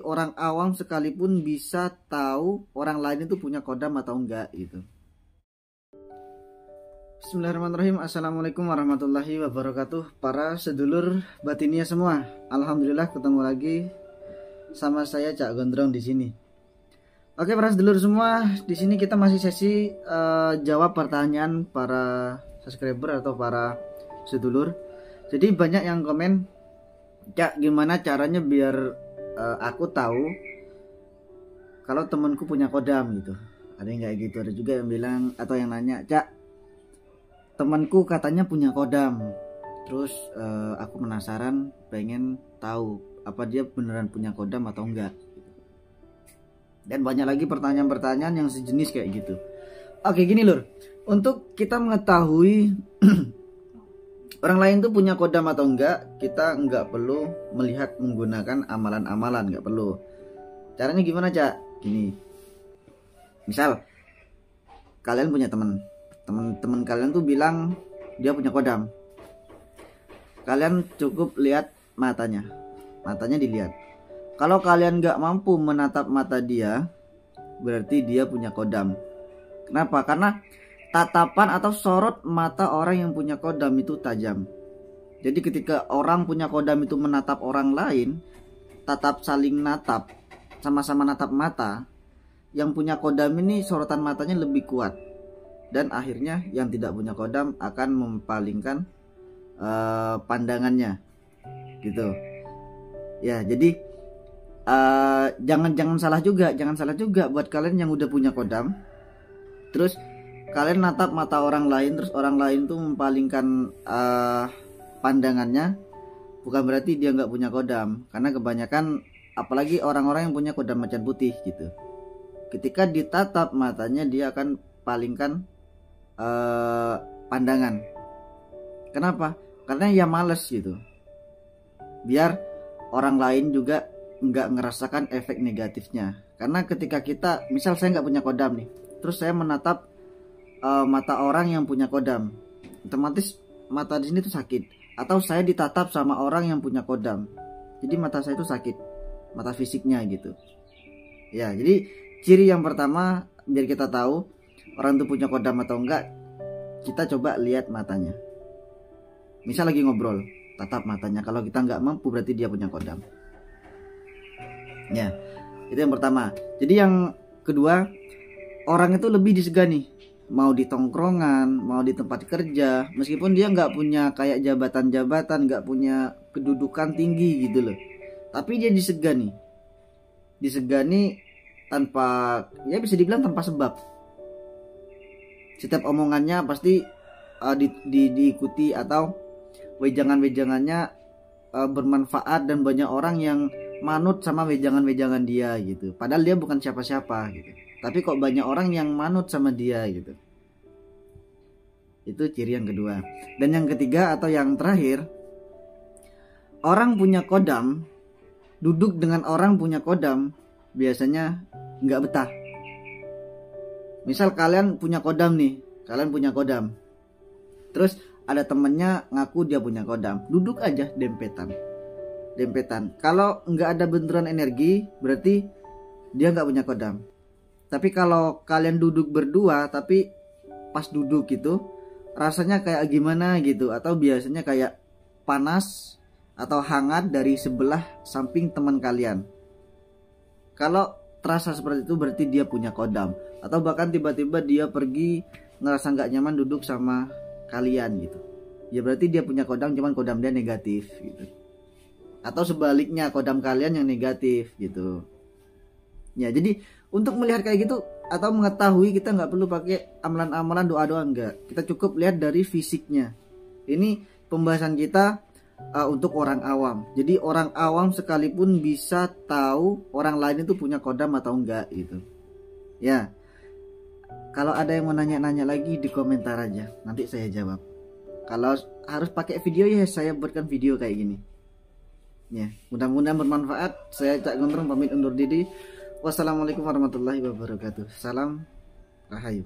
orang awam sekalipun bisa tahu orang lain itu punya kodam atau enggak gitu. Bismillahirrahmanirrahim. Assalamualaikum warahmatullahi wabarakatuh. Para sedulur batinia semua, alhamdulillah ketemu lagi sama saya Cak Gondrong di sini. Oke para sedulur semua, di sini kita masih sesi jawab pertanyaan para subscriber atau para sedulur. Jadi banyak yang komen, Cak, gimana caranya biar aku tahu kalau temanku punya kodam gitu. Ada yang kayak gitu, ada juga yang bilang atau yang nanya, Cak, temanku katanya punya kodam, terus aku penasaran, pengen tahu apa dia beneran punya kodam atau enggak. Dan banyak lagi pertanyaan-pertanyaan yang sejenis kayak gitu. Oke gini lur, untuk kita mengetahui orang lain tuh punya kodam atau enggak, kita enggak perlu melihat menggunakan amalan-amalan, enggak perlu. Caranya gimana, Cak? Gini, misal kalian punya teman kalian tuh bilang dia punya kodam. Kalian cukup lihat matanya dilihat. Kalau kalian nggak mampu menatap mata dia, berarti dia punya kodam. Kenapa? Karena tatapan atau sorot mata orang yang punya kodam itu tajam. Jadi ketika orang punya kodam itu menatap orang lain, saling natap, sama-sama natap mata, yang punya kodam ini sorotan matanya lebih kuat. Dan akhirnya yang tidak punya kodam akan mempalingkan pandangannya gitu ya. Jadi jangan salah juga buat kalian yang udah punya kodam, terus kalian natap mata orang lain, terus orang lain tuh mempalingkan pandangannya, bukan berarti dia nggak punya kodam. Karena kebanyakan, apalagi orang-orang yang punya kodam macan putih gitu, ketika ditatap matanya dia akan palingkan pandangan. Kenapa? Karena ya males gitu, biar orang lain juga nggak ngerasakan efek negatifnya. Karena ketika kita, misal saya nggak punya kodam nih, terus saya menatap mata orang yang punya kodam, otomatis mata di sini tuh sakit. Atau saya ditatap sama orang yang punya kodam, jadi mata saya tuh sakit, mata fisiknya gitu ya. Jadi ciri yang pertama biar kita tahu orang itu punya kodam atau enggak, kita coba lihat matanya. Misal lagi ngobrol, tatap matanya. Kalau kita nggak mampu, berarti dia punya kodam ya. Itu yang pertama. Jadi yang kedua, orang itu lebih disegani, mau di tongkrongan, mau di tempat kerja, meskipun dia nggak punya kayak jabatan-jabatan, nggak punya kedudukan tinggi gitu loh, tapi dia disegani tanpa, ya bisa dibilang tanpa sebab. Setiap omongannya pasti diikuti, atau wejangan-wejangannya bermanfaat, dan banyak orang yang manut sama wejangan-wejangan dia gitu. Padahal dia bukan siapa-siapa gitu, tapi kok banyak orang yang manut sama dia gitu. Itu ciri yang kedua. Dan yang ketiga atau yang terakhir, orang punya kodam, duduk dengan orang punya kodam, biasanya nggak betah. Misal kalian punya kodam nih, terus ada temennya ngaku dia punya kodam, duduk aja dempetan. Kalau nggak ada benturan energi, berarti dia nggak punya kodam. Tapi kalau kalian duduk berdua, tapi pas duduk gitu rasanya kayak gimana gitu, atau biasanya kayak panas atau hangat dari sebelah samping teman kalian, kalau terasa seperti itu berarti dia punya kodam. Atau bahkan tiba-tiba dia pergi ngerasa nggak nyaman duduk sama kalian gitu, ya berarti dia punya kodam, cuman kodam dia negatif gitu. Atau sebaliknya, kodam kalian yang negatif gitu ya. Jadi untuk melihat kayak gitu atau mengetahui, kita nggak perlu pakai amalan-amalan, doa-doa, enggak. Kita cukup lihat dari fisiknya. Ini pembahasan kita untuk orang awam. Jadi orang awam sekalipun bisa tahu orang lain itu punya kodam atau enggak gitu ya. Kalau ada yang mau nanya-nanya lagi di komentar aja, nanti saya jawab. Kalau harus pakai video, ya saya buatkan video kayak gini ya. Mudah-mudahan bermanfaat. Saya Cak Gondrong pamit undur diri. Wassalamualaikum warahmatullahi wabarakatuh. Salam Rahayu.